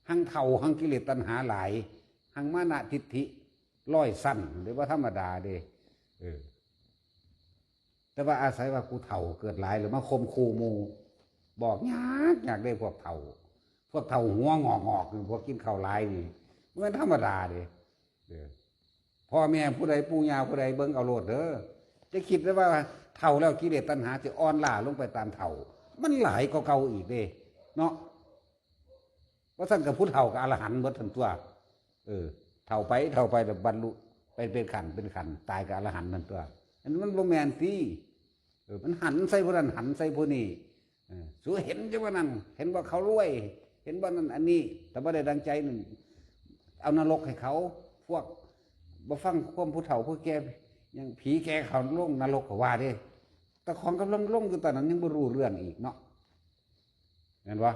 หังเท่าหังกิเลสตัณหาหลายหังมานะทิฏฐิร้อยสั้นหรือว่าธรรมดาเด้แต่ว่าอาศัยว่ากูเท่าเกิดหลายหรือมาคมคูมูบอกอยากได้พวกเท่าหัวงอกพวกกินข้าวหลายนี่มันธรรมดาเด้พ่อแม่ผู้ใดปู่ย่าผู้ใดเบิ่งเอาโลดเด้อจะคิดได้ว่าเท่าแล้วกิเลสตัณหาจะอ่อนล้าลงไปตามเท่ามันหลายก็เก่าอีกเด้เนาะว่าท่านกับพุทธเท่ากับอรหันต์เบิดทั้งตัวเท่าไปแต่บรรลุไปเป็นขันตายกับอรหันต์ทั้งตัวอันนั้นมันโรแมนตีมันหันใส่ผู้นั้นหันใส่ผู้นี้สู้เห็นจังว่านั้นเห็นว่าเขารวยเห็นว่านั้นอันนี้แต่ว่าได้ดังใจนั่นเอานรกให้เขาพวกบ่ฟังความผู้เฒ่าผู้แก่ยังผีแก่เขาลงนรกก็ว่าเด้แต่ของกำลังลงอยู่ตอนนั้นยังบ่รู้เรื่องอีกเนาะเห็นปะ